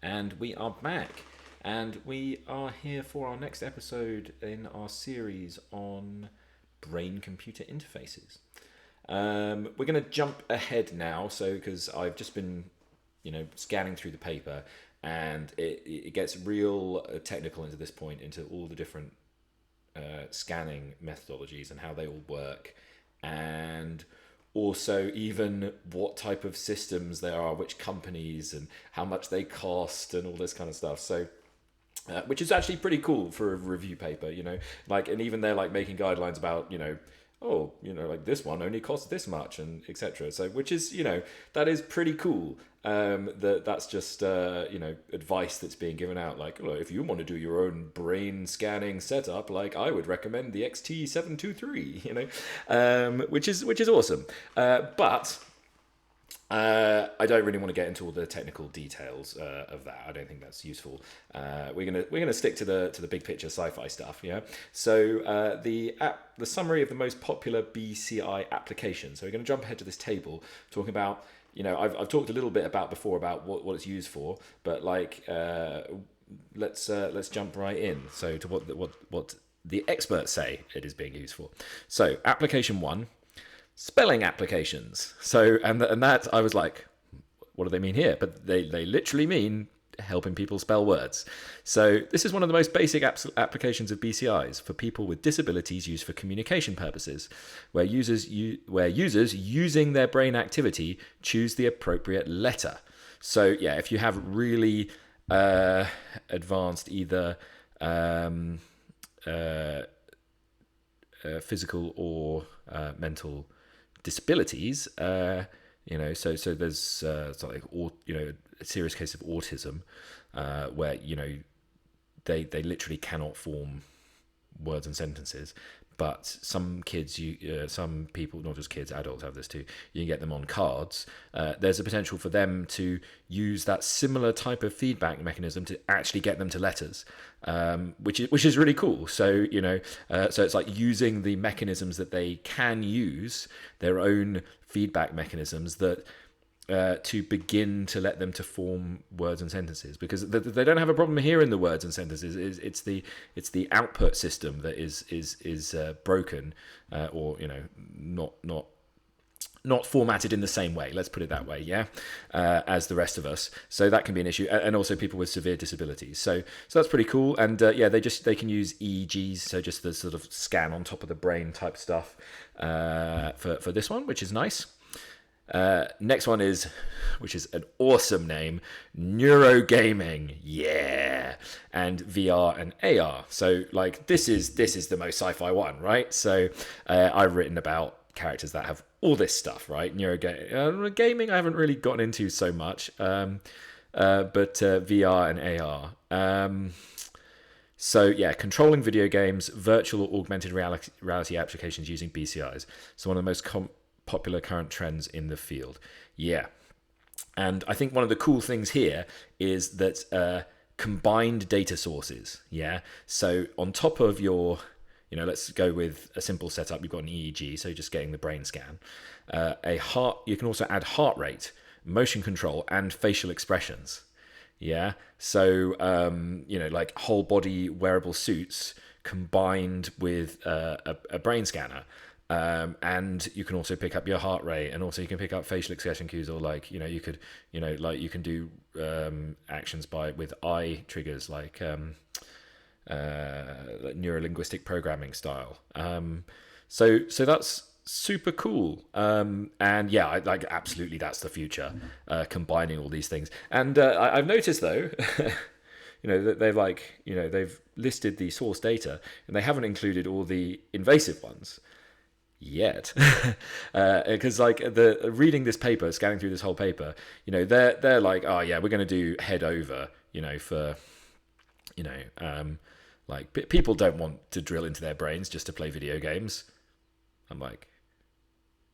and we are back. And we are here for our next episode in our series on brain computer interfaces. We're going to jump ahead now, so because I've just been, scanning through the paper, and it gets real technical into this point, into all the different scanning methodologies and how they all work, and also even what type of systems there are, which companies, and how much they cost, and all this kind of stuff. So which is actually pretty cool for a review paper, and even they're like making guidelines about, like this one only costs this much, and etc. So, which is, that is pretty cool. That's just, advice that's being given out. Like, if you want to do your own brain scanning setup, like I would recommend the XT723, which is awesome. But I don't really want to get into all the technical details of that. I don't think that's useful. We're gonna stick to the big picture sci-fi stuff. Yeah. So the summary of the most popular BCI applications. So we're going to jump ahead to this table, talking about, I've talked a little bit before about what it's used for, but let's jump right in. So to what the experts say it is being used for. So application 1. Spelling applications. So, and that I was like, what do they mean here? But they literally mean helping people spell words. So this is one of the most basic applications of BCIs for people with disabilities used for communication purposes, where users using their brain activity choose the appropriate letter. So yeah, if you have really advanced either physical or mental disabilities, so there's a serious case of autism, where they literally cannot form words and sentences. But some kids, some people, not just kids, adults have this too. You can get them on cards. There's a potential for them to use that similar type of feedback mechanism to actually get them to letters, which is really cool. So so it's like using the mechanisms that they can use, their own feedback mechanisms that. To begin to let them to form words and sentences, because they don't have a problem hearing the words and sentences. It's the output system that is broken, or not formatted in the same way. Let's put it that way, yeah, as the rest of us. So that can be an issue, and also people with severe disabilities. So that's pretty cool. And they can use EEGs, so just the sort of scan on top of the brain type stuff, for this one, which is nice. Next one which is an awesome name, neurogaming, yeah, and VR and AR. So like this is the most sci-fi one, right? So I've written about characters that have all this stuff, right? Neurogaming I haven't really gotten into so much, but VR and AR. So yeah, controlling video games, virtual or augmented reality applications using BCIs. So one of the most popular current trends in the field. Yeah. And I think one of the cool things here is that combined data sources. Yeah. So on top of your, let's go with a simple setup. You've got an EEG, so just getting the brain scan. You can also add heart rate, motion control, and facial expressions. Yeah. So, like whole body wearable suits combined with a brain scanner. And you can also pick up your heart rate, and also you can pick up facial expression cues, or you can do actions with eye triggers, like neuro-linguistic programming style. So that's super cool. And yeah, absolutely that's the future, combining all these things. And I've noticed though, that they've listed the source data, and they haven't included all the invasive ones yet, because reading this paper, scanning through this whole paper, they're like, oh yeah, we're going to do head over, for people don't want to drill into their brains just to play video games. I'm like,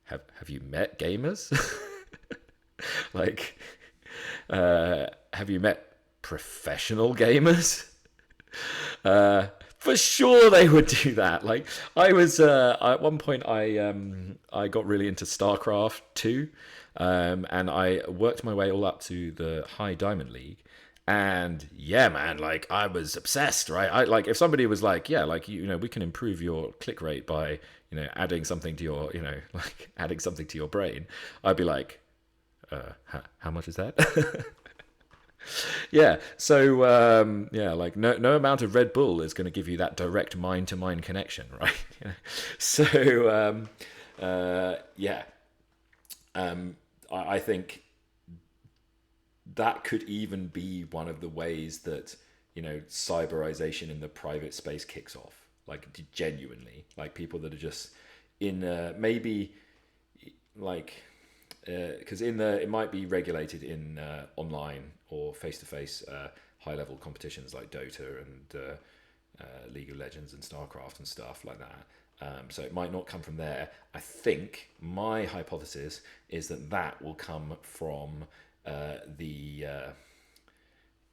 have you met gamers? Have you met professional gamers? For sure they would do that. Like I was at one point, I got really into StarCraft 2, and I worked my way all up to the High Diamond League, And yeah, man, like I was obsessed, right? I like if somebody was like, yeah, like you know, we can improve your click rate by adding something to your like adding something to your brain. I'd be like, how much is that? Yeah. So yeah, like no amount of Red Bull is going to give you that direct mind to mind connection, right? So yeah, I think that could even be one of the ways that cyberization in the private space kicks off. Like genuinely, like people that are just in maybe like because in the it might be regulated in online or face to face high level competitions like Dota and League of Legends and StarCraft and stuff like that. So it might not come from there. I think my hypothesis is that that will come from the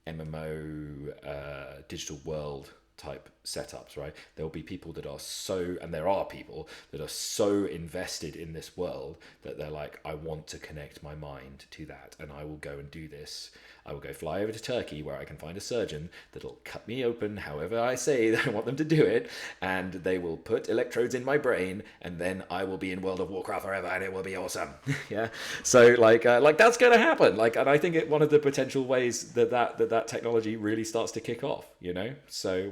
MMO digital world type setups, right? There will be people that are so, and there are people that are so invested in this world that they're like, I want to connect my mind to that, and I will go and do this. I will go fly over to Turkey where I can find a surgeon that'll cut me open however I say that I want them to do it, and they will put electrodes in my brain, and then I will be in World of Warcraft forever, and it will be awesome. Yeah. So like that's going to happen. Like, and I think one of the potential ways that technology really starts to kick off. So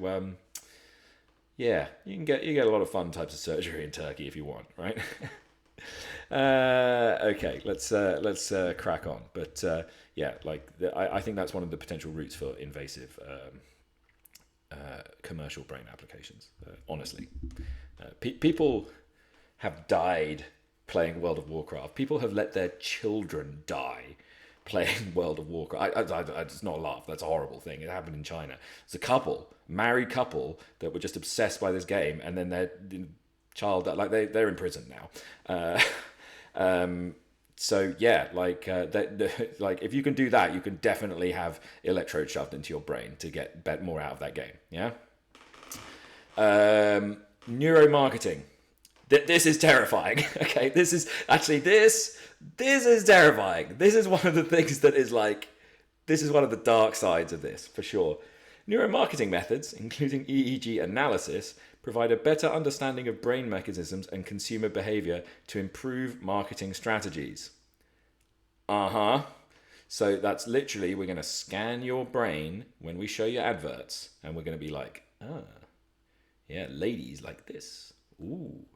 yeah, you get a lot of fun types of surgery in Turkey if you want, right? Okay, let's crack on. But yeah, like I think that's one of the potential routes for invasive commercial brain applications. Honestly, people have died playing World of Warcraft. People have let their children die playing World of Warcraft. It's not a laugh. That's a horrible thing. It happened in China. It's a married couple, that were just obsessed by this game, and then their child, like they're in prison now. So yeah, like like if you can do that, you can definitely have electrodes shoved into your brain to get more out of that game. Yeah. Neuromarketing. This is terrifying. Okay, this is terrifying. This is one of the things that is like, this is one of the dark sides of this for sure. Neuromarketing methods, including EEG analysis, provide a better understanding of brain mechanisms and consumer behavior to improve marketing strategies. So that's literally, we're going to scan your brain when we show you adverts, and we're going to be like, yeah, ladies like this. Ooh,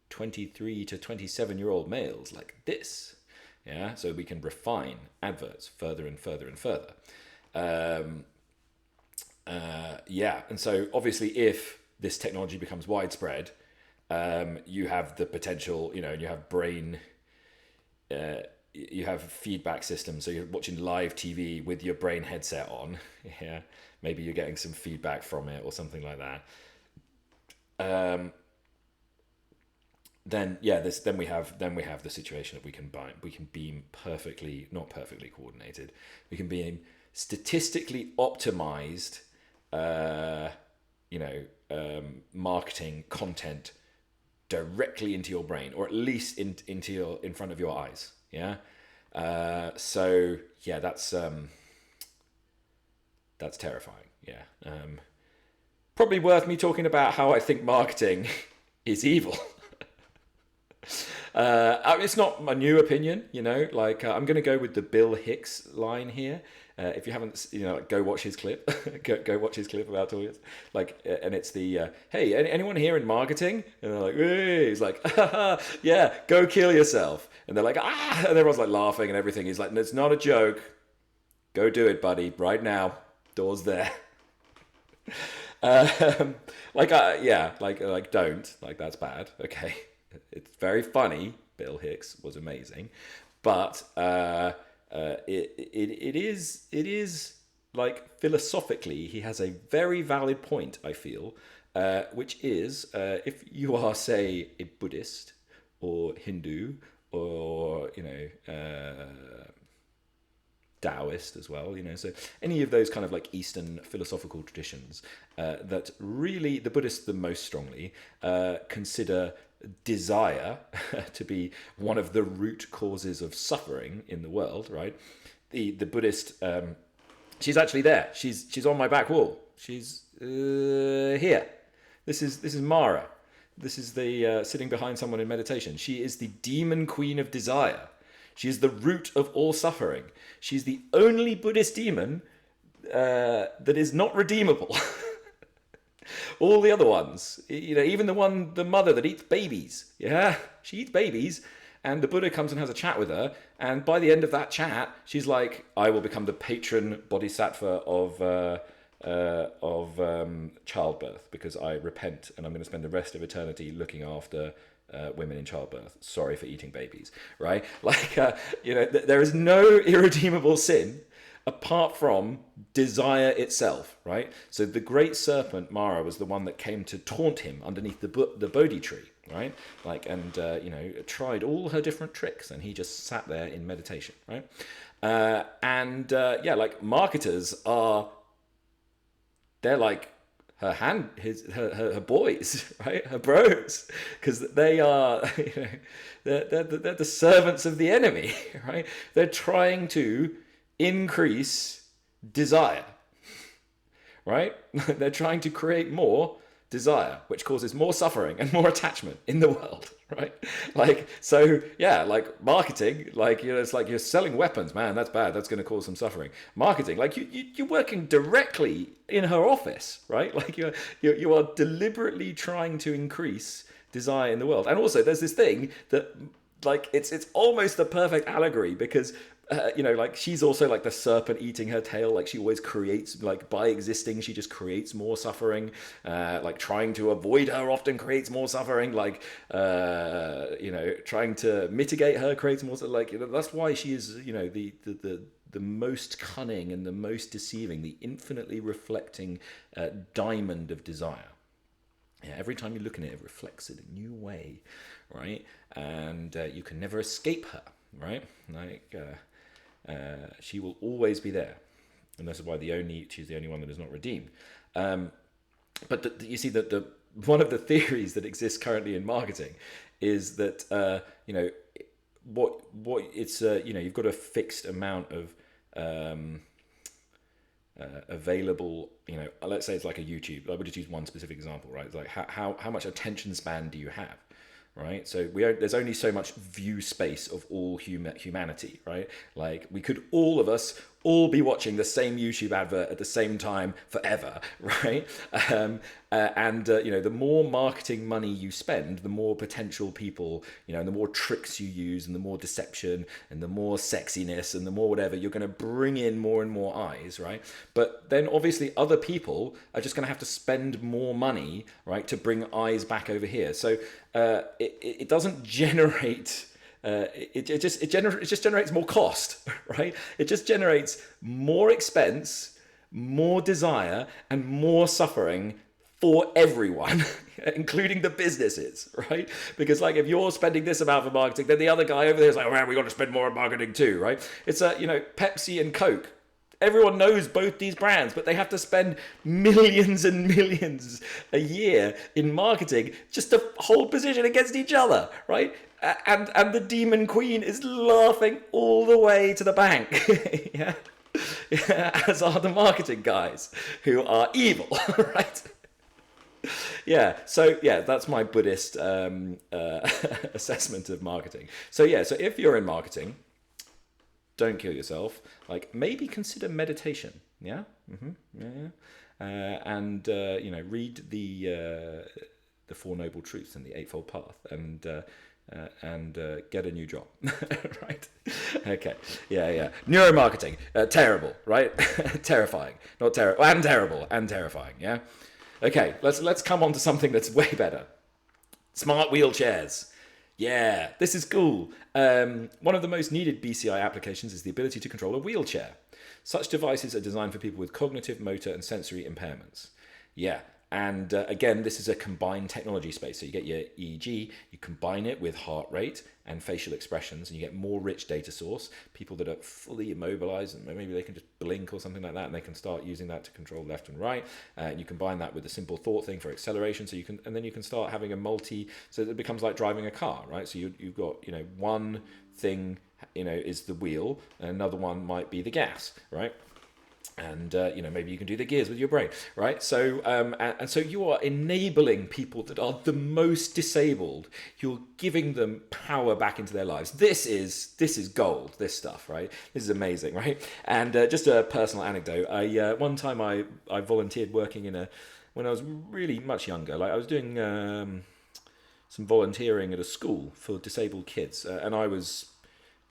23 to 27-year-old males like this. Yeah, so we can refine adverts further and further and further. Yeah, and so obviously if this technology becomes widespread, you have the potential, and you have brain, you have feedback systems. So you're watching live TV with your brain headset on. Yeah, maybe you're getting some feedback from it or something like that. Then we have the situation that we can beam perfectly, not perfectly coordinated. We can beam statistically optimized, marketing content directly into your brain, or at least in front of your eyes. Yeah. So yeah, that's terrifying. Yeah. Probably worth me talking about how I think marketing is evil. It's not my new opinion, like I'm going to go with the Bill Hicks line here. If you haven't, go watch his clip. go watch his clip about Toyota. Like, and it's the hey, anyone here in marketing? And they're like, hey. He's like, yeah, go kill yourself. And they're like, and everyone's like laughing and everything. He's like, it's not a joke. Go do it, buddy, right now. Door's there. Don't, like, that's bad. Okay. It's very funny. Bill Hicks was amazing, but it is like, philosophically, he has a very valid point, I feel, which is if you are, say, a Buddhist or Hindu or Taoist as well, so any of those kind of like Eastern philosophical traditions that really, the Buddhists the most strongly consider desire to be one of the root causes of suffering in the world, right? The Buddhist She's actually there. She's on my back wall. She's here. This is Mara. This is the sitting behind someone in meditation. She is the demon queen of desire. She is the root of all suffering. She's the only Buddhist demon that is not redeemable. All the other ones, even the mother that eats babies. Yeah, she eats babies. And the Buddha comes and has a chat with her. And by the end of that chat, she's like, I will become the patron bodhisattva of childbirth, because I repent and I'm going to spend the rest of eternity looking after women in childbirth. Sorry for eating babies, right? Like, there is no irredeemable sin apart from desire itself, right? So the great serpent Mara was the one that came to taunt him underneath the Bodhi tree, right? Like, and tried all her different tricks, and he just sat there in meditation, right? Like marketers they're like her boys, right? Her bros, because they are, they're the servants of the enemy, right? They're trying to increase desire, right? They're trying to create more desire, which causes more suffering and more attachment in the world, right? Like, so yeah, like marketing, like, it's like you're selling weapons, man, that's bad, that's going to cause some suffering. Marketing, like you're working directly in her office, right? Like you are deliberately trying to increase desire in the world. And also there's this thing that, like, it's almost the perfect allegory, because like she's also like the serpent eating her tail. Like she always creates, like by existing, she just creates more suffering. Like trying to avoid her often creates more suffering. Like trying to mitigate her creates more. Like that's why she is the most cunning and the most deceiving, the infinitely reflecting diamond of desire. Yeah, every time you look in it, it reflects in a new way, right? And you can never escape her, right? Like. She will always be there, and this is why she's the only one that is not redeemed. But you see that the one of the theories that exists currently in marketing is that what it's you've got a fixed amount of available. Let's say it's like a YouTube. I would just use one specific example, right? It's like how much attention span do you have? Right, so there's only so much view space of all humanity, right? Like we could all of us be watching the same YouTube advert at the same time forever, right? The more marketing money you spend, the more potential people, and the more tricks you use, and the more deception, and the more sexiness, and the more whatever, you're going to bring in more and more eyes, right? But then obviously other people are just going to have to spend more money, right, to bring eyes back over here. So it doesn't generate. It just generates more cost, right? It just generates more expense, more desire, and more suffering for everyone, including the businesses, right? Because like if you're spending this amount for marketing, then the other guy over there is like, well, we got to spend more on marketing too, right? It's Pepsi and Coke. Everyone knows both these brands, but they have to spend millions and millions a year in marketing just to hold position against each other, right? And the demon queen is laughing all the way to the bank, yeah? As are the marketing guys, who are evil, right? Yeah, so yeah, that's my Buddhist assessment of marketing. So yeah, so if you're in marketing, don't kill yourself. Like maybe consider meditation. Yeah, and read the Four Noble Truths and the Eightfold Path, and get a new job. Right? Okay. Yeah. Neuromarketing. Terrible. Right? Terrifying. Not terrible. And terrible. And terrifying. Yeah. Okay. Let's come on to something that's way better. Smart wheelchairs. Yeah, this is cool. One of the most needed BCI applications is the ability to control a wheelchair. Such devices are designed for people with cognitive, motor, and sensory impairments. Yeah, and again, this is a combined technology space. So you get your EEG, you combine it with heart rate and facial expressions, and you get more rich data source. People that are fully immobilized, and maybe they can just blink or something like that, and they can start using that to control left and right. And you combine that with a simple thought thing for acceleration. So then you can start having so it becomes like driving a car, right? So you've got one thing is the wheel, and another one might be the gas, right? And maybe you can do the gears with your brain, right? So and so you are enabling people that are the most disabled. You're giving them power back into their lives. This is gold. This stuff, right? This is amazing, right? And just a personal anecdote. One time I volunteered working when I was really much younger. Like I was doing some volunteering at a school for disabled kids, and I was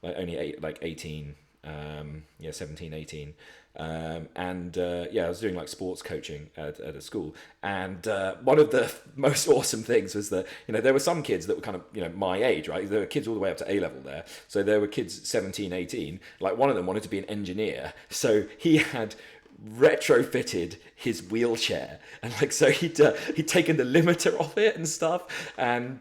like only 18, 17, 18. I was doing like sports coaching at a school, and one of the most awesome things was that there were some kids that were kind of my age, right? There were kids all the way up to A level there, so there were kids 17, 18. Like one of them wanted to be an engineer, so he had retrofitted his wheelchair, and so he'd taken the limiter off it and stuff, and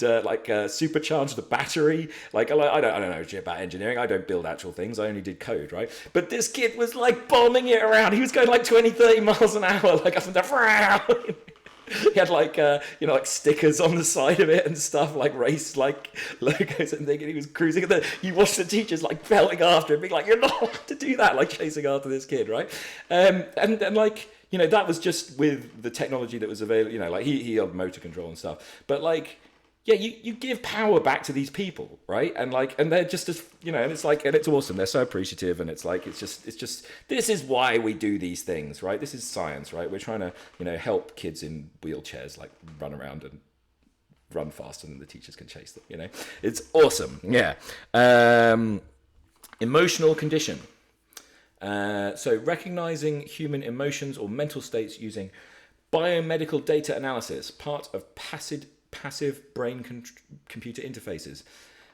supercharged the battery. I don't know shit about engineering. I don't build actual things. I only did code, right? But this kid was like bombing it around. He was going like 20, 30 miles an hour, like up and down. He had like stickers on the side of it and stuff, like race like logos and thinking he was cruising. And then you watch the teachers like belting after him, being like, "You're not allowed to do that!" Like chasing after this kid, right? And that was just with the technology that was available. Like he had motor control and stuff, but yeah, you give power back to these people, right? And they're just as and it's awesome. They're so appreciative, and it's just this is why we do these things, right? This is science, right? We're trying to help kids in wheelchairs like run around and run faster than the teachers can chase them. It's awesome. Yeah. Emotional condition. So recognizing human emotions or mental states using biomedical data analysis, part of passive brain-computer interfaces,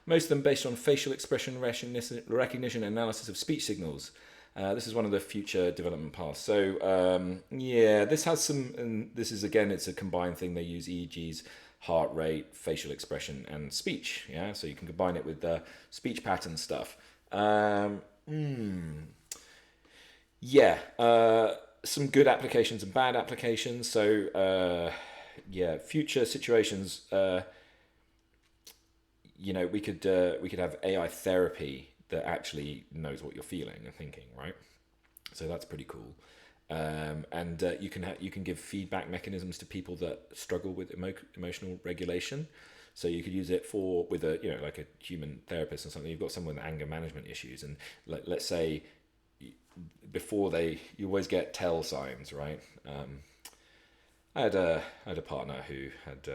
most of them based on facial expression recognition and analysis of speech signals. This is one of the future development paths. So this has some, and this is again, it's a combined thing. They use EEGs, heart rate, facial expression, and speech. Yeah, so you can combine it with speech pattern stuff. Some good applications and bad applications. So future situations. We could have AI therapy that actually knows what you're feeling and thinking, right? So that's pretty cool. And you can give feedback mechanisms to people that struggle with emotional regulation. So you could use it with a like a human therapist or something. You've got someone with anger management issues, and let's say you always get tell signs, right? I had a partner who had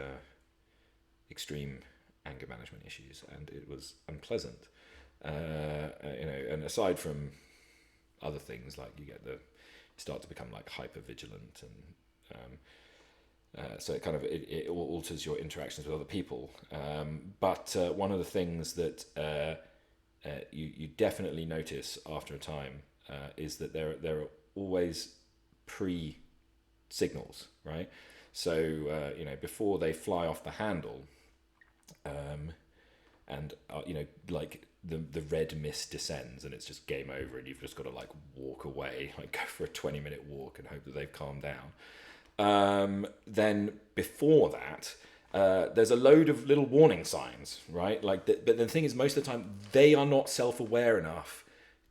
extreme anger management issues, and it was unpleasant. And aside from other things, like you start to become like hyper vigilant, and so it alters your interactions with other people. But one of the things that you definitely notice after a time is that there are always signals, right? So before they fly off the handle, like the red mist descends and it's just game over, and you've just got to like walk away, like go for a 20-minute walk and hope that they've calmed down. Then before that, there's a load of little warning signs, right? But the thing is, most of the time they are not self-aware enough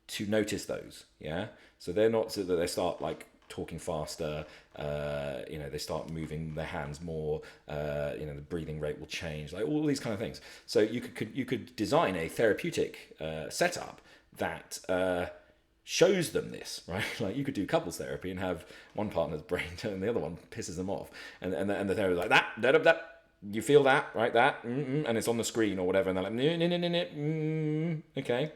to notice those. Yeah, so they're not, so that they start like talking faster, they start moving their hands more, the breathing rate will change, like all these kind of things. So you could design a therapeutic setup that shows them this, right? Like you could do couples therapy and have one partner's brain and the other one pisses them off, and the therapist like that, you feel that, right? That, and it's on the screen or whatever, and they're like, okay.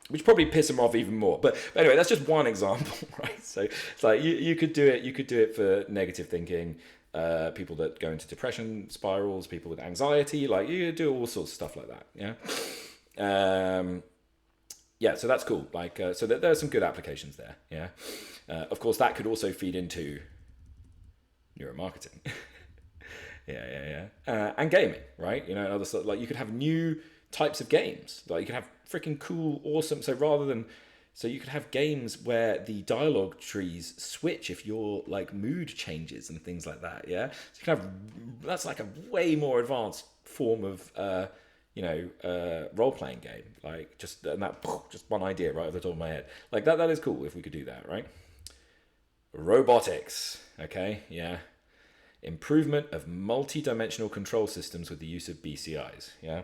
Which probably piss them off even more. But anyway, that's just one example, right? So it's like you could do it. You could do it for negative thinking, people that go into depression spirals, people with anxiety. Like you do all sorts of stuff like that. Yeah. So that's cool. Like so there are some good applications there. Yeah. Of course, that could also feed into neuromarketing. Yeah. And gaming, right? And other stuff. Like you could have new types of games. Like you could have freaking cool, awesome. So you could have games where the dialogue trees switch if your like mood changes and things like that. Yeah, so you can have, that's like a way more advanced form of role playing game. Like just one idea right off the top of my head. Like that is cool if we could do that, right? Robotics. Okay, yeah. Improvement of multi-dimensional control systems with the use of BCIs. Yeah.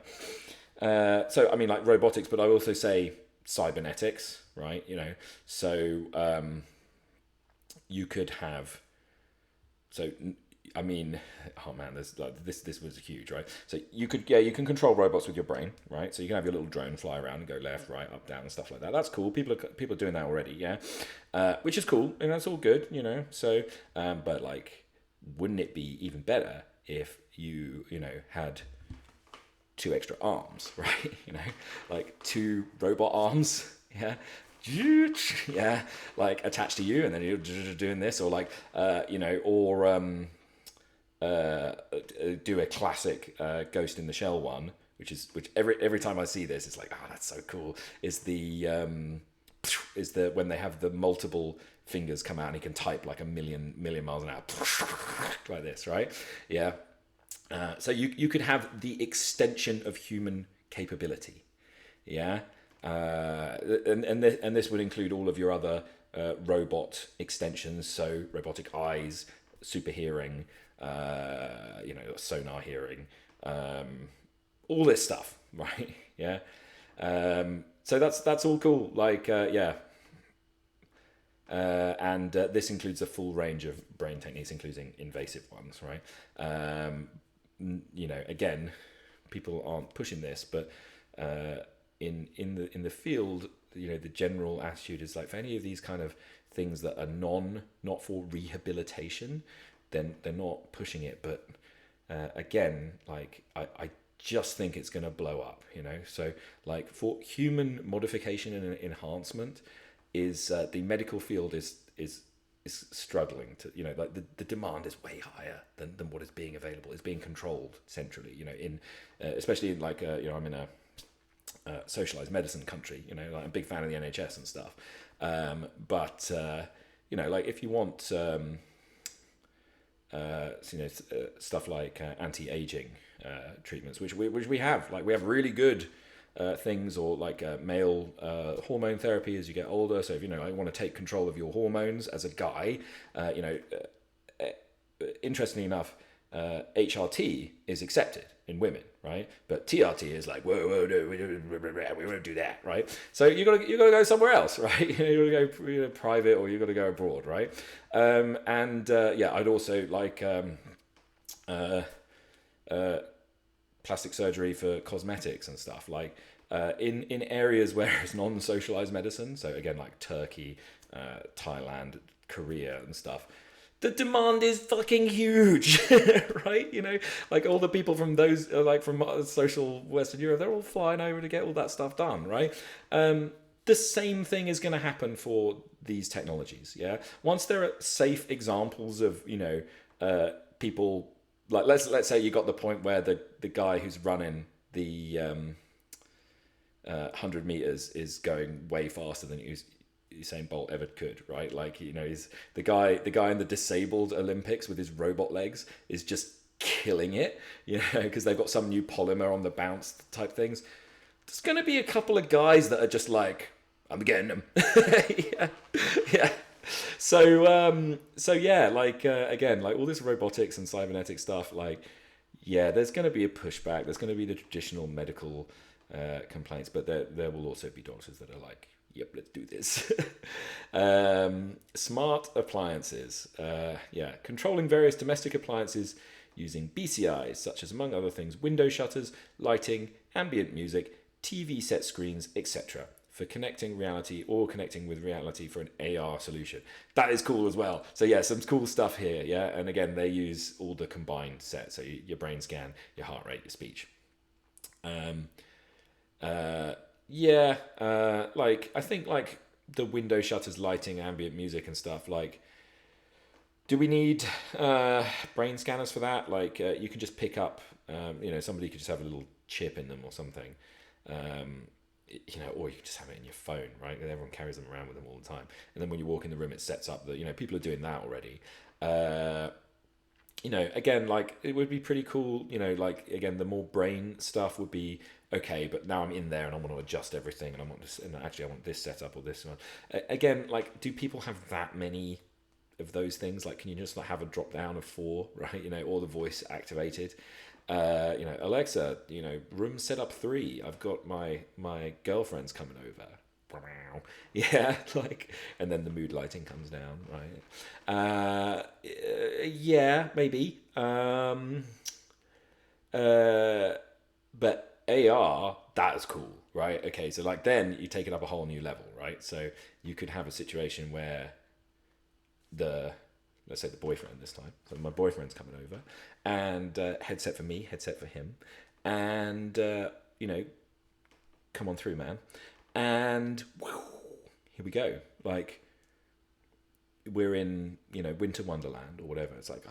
So I mean, like robotics, but I also say cybernetics, right? So you could have. So I mean, oh man, there's like this was huge, right? So you can control robots with your brain, right? So you can have your little drone fly around and go left, right, up, down, and stuff like that. That's cool. People are doing that already, yeah, which is cool, and that's all good, So, but like, wouldn't it be even better if you had two extra arms, right? Like two robot arms, yeah. Yeah, like attached to you, and then you're doing this, or like, or do a classic Ghost in the Shell one, which every time I see this, it's like, oh, that's so cool. Is the when they have the multiple fingers come out and he can type like a million miles an hour, like this, right? Yeah. So you could have the extension of human capability, yeah, and this would include all of your other robot extensions, so robotic eyes, super hearing, sonar hearing, all this stuff, right? Yeah. So that's all cool. Like, yeah. And this includes a full range of brain techniques, including invasive ones, right? Again, people aren't pushing this, but in the field, the general attitude is like, for any of these kind of things that are not for rehabilitation, then they're not pushing it. But again, like I just think it's going to blow up, So like for human modification and enhancement, is the medical field is struggling to, like the demand is way higher than what is being available. It's being controlled centrally, in especially in like I'm in a socialized medicine country, like I'm a big fan of the NHS and stuff, but like if you want stuff like anti-aging treatments, which we have, like we have really good things, or like male hormone therapy as you get older. So if I want to take control of your hormones as a guy, interestingly enough, HRT is accepted in women, right? But TRT is like, whoa, no, we won't do that, right? So you gotta go somewhere else, right? You gotta go private, or you gotta go abroad, right? I'd also like plastic surgery for cosmetics and stuff, like in areas where it's non-socialized medicine. So again, like Turkey, Thailand, Korea, and stuff. The demand is fucking huge, right? Like all the people from those, like from social Western Europe, they're all flying over to get all that stuff done, right? The same thing is going to happen for these technologies, yeah? Once there are safe examples of, people, like let's say you got the point where the guy who's running the 100 meters is going way faster than Usain Bolt ever could, right? Like, he's the guy in the disabled Olympics with his robot legs is just killing it, because they've got some new polymer on the bounce type things. There's going to be a couple of guys that are just like, I'm getting them. yeah. So yeah, like again, like all this robotics and cybernetic stuff, like, yeah, there's going to be a pushback. There's going to be the traditional medical complaints, but there will also be doctors that are like, yep, let's do this. Smart appliances. Controlling various domestic appliances using BCIs, such as, among other things, window shutters, lighting, ambient music, TV set screens, etc., for connecting reality or connecting with reality for an AR solution. That is cool as well. So yeah, some cool stuff here, yeah? And again, they use all the combined sets, so your brain scan, your heart rate, your speech. Like I think like the window shutters, lighting, ambient music and stuff, like, do we need brain scanners for that? Like you can just pick up, somebody could just have a little chip in them or something, or you can just have it in your phone, right? And everyone carries them around with them all the time. And then when you walk in the room, it sets up that, people are doing that already. Again, like it would be pretty cool, like again, the more brain stuff would be okay, but now I'm in there and I want to adjust everything, and I want this setup or this one. Again, like, do people have that many of those things? Like, can you just like have a drop down of 4, right? You know, or the voice activated. You know, Alexa, you know, room set up 3. I've got my girlfriend's coming over. Yeah, like, and then the mood lighting comes down, right? Yeah, maybe. But AR, that is cool, right? Okay, so like then you take it up a whole new level, right? So you could have a situation where let's say the boyfriend this time. So my boyfriend's coming over, and headset for me, headset for him, and you know, come on through, man, and whew, here we go. Like we're in, you know, Winter Wonderland or whatever. It's like,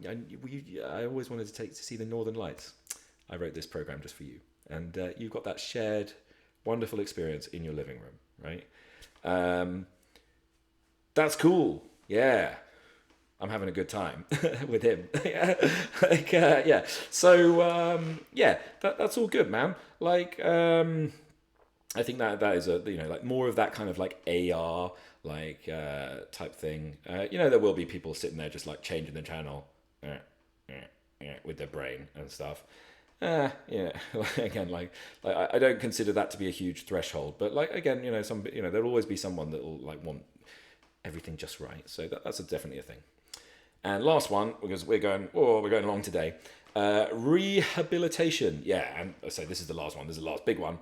I always wanted to see the Northern Lights. I wrote this program just for you, and you've got that shared, wonderful experience in your living room, right? That's cool. Yeah, I'm having a good time with him. Yeah. So yeah, that's all good, man. Like, I think that is a, you know, like more of that kind of like AR like type thing. You know, there will be people sitting there just like changing the channel with their brain and stuff. Yeah, again, like I don't consider that to be a huge threshold, but like again, you know, there'll always be someone that will like want everything just right. So that's definitely a thing. And last one, because we're going along today. Rehabilitation. Yeah, and so this is the last one. This is the last big one.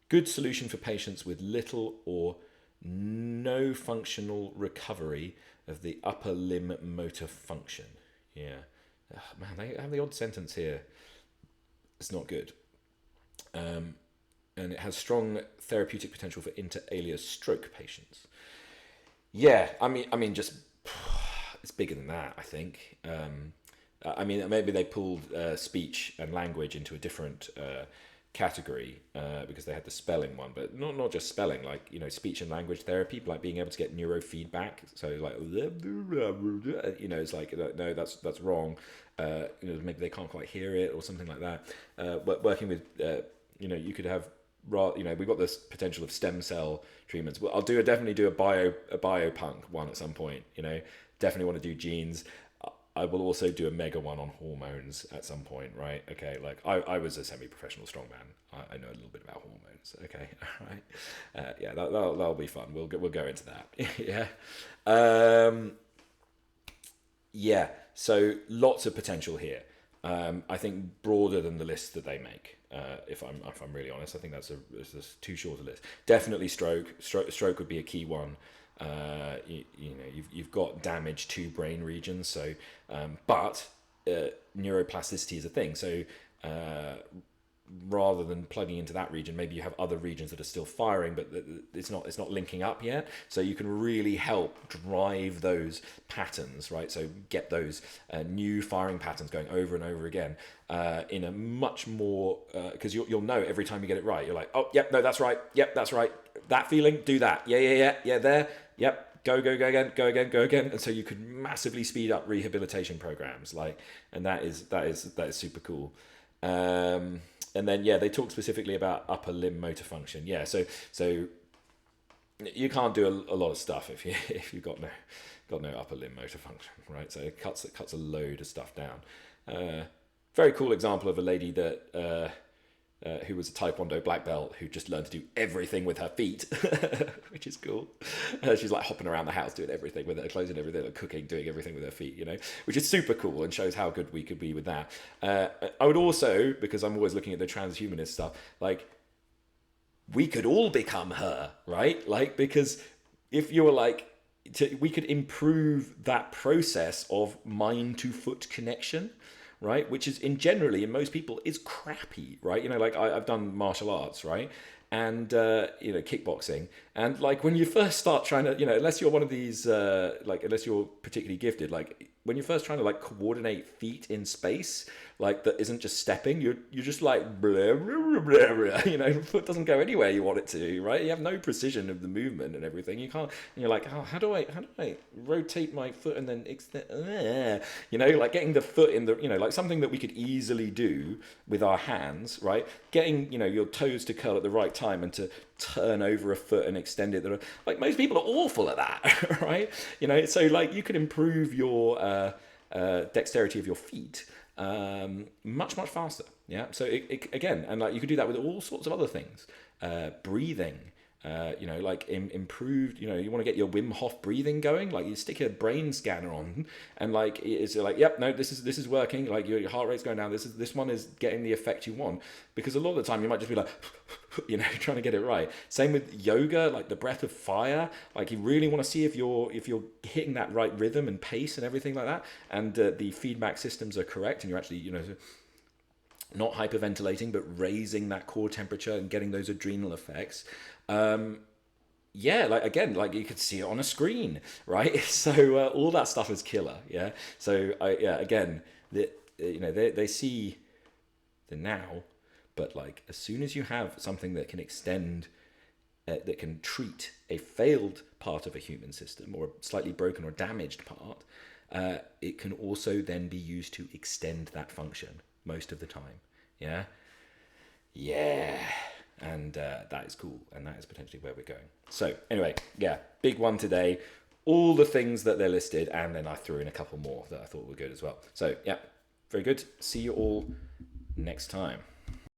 Good solution for patients with little or no functional recovery of the upper limb motor function. Yeah. Oh, man, they have the odd sentence here. It's not good. And it has strong therapeutic potential for inter alia stroke patients. Yeah, I mean, just it's bigger than that, I think. I mean, maybe they pulled speech and language into a different category because they had the spelling one, but not just spelling, like, you know, speech and language therapy, like being able to get neurofeedback. So like, you know, it's like, no, that's wrong. You know, maybe they can't quite hear it or something like that. But working with, you know, you could have, you know, we've got this potential of stem cell treatments. Well, I'll definitely do a biopunk one at some point. You know, definitely want to do genes. I will also do a mega one on hormones at some point, right? Okay, like I was a semi-professional strongman. I know a little bit about hormones. Okay, all right. Yeah, that'll be fun. We'll go into that. Yeah. Yeah. So lots of potential here. I think broader than the list that they make. If I'm really honest, I think that's too short a list. Definitely stroke would be a key one. You know, you've got damage to brain regions, so but neuroplasticity is a thing. So rather than plugging into that region, maybe you have other regions that are still firing, but it's not linking up yet. So you can really help drive those patterns, right? So get those new firing patterns going over and over again in a much more because you'll know every time you get it right. You're like, oh, yep, no, that's right. Yep, that's right. That feeling, do that. Yeah, there. Yep, go again. And so you could massively speed up rehabilitation programs, like, and that is super cool. And then, yeah, they talk specifically about upper limb motor function. Yeah, so you can't do a lot of stuff if you've got no upper limb motor function, right? So it cuts a load of stuff down. Very cool example of a lady that who was a Taekwondo black belt who just learned to do everything with her feet, which is cool. She's like hopping around the house doing everything with her clothes and everything, like cooking, doing everything with her feet, you know, which is super cool and shows how good we could be with that. I would also, because I'm always looking at the transhumanist stuff, like we could all become her, right? Like, because if you're like, we could improve that process of mind to foot connection, right? Which is generally in most people is crappy, right? You know, like I've done martial arts, right? And, you know, kickboxing. And like when you first start trying to, you know, unless you're one of these, unless you're particularly gifted, like when you're first trying to like coordinate feet in space, like that isn't just stepping, you're just like, blah, blah, blah, blah, you know, foot doesn't go anywhere you want it to, right? You have no precision of the movement and everything. You can't, and you're like, oh, how do I rotate my foot and then extend, you know, like getting the foot in the, you know, like something that we could easily do with our hands, right? Getting, you know, your toes to curl at the right time and to turn over a foot and extend it. That are, like most people are awful at that, right? You know, so like you could improve your dexterity of your feet much faster. Yeah. So again, and like you could do that with all sorts of other things, breathing. You know, like improved. You know, you want to get your Wim Hof breathing going. Like you stick a brain scanner on, and like it's like, yep, no, this is working. Like your heart rate's going down. This one is getting the effect you want. Because a lot of the time you might just be like, you know, trying to get it right. Same with yoga, like the breath of fire. Like you really want to see if you're hitting that right rhythm and pace and everything like that, and the feedback systems are correct, and you're actually, you know, not hyperventilating, but raising that core temperature and getting those adrenal effects. Yeah, like again, like you could see it on a screen, right? So all that stuff is killer. Yeah. So yeah, again, you know, they see the now, but like as soon as you have something that can extend, that can treat a failed part of a human system or a slightly broken or damaged part, it can also then be used to extend that function most of the time. Yeah. Yeah. And that is cool, and that is potentially where we're going. So anyway, yeah, big one today. All the things that they're listed, and then I threw in a couple more that I thought were good as well. So yeah, very good. See you all next time.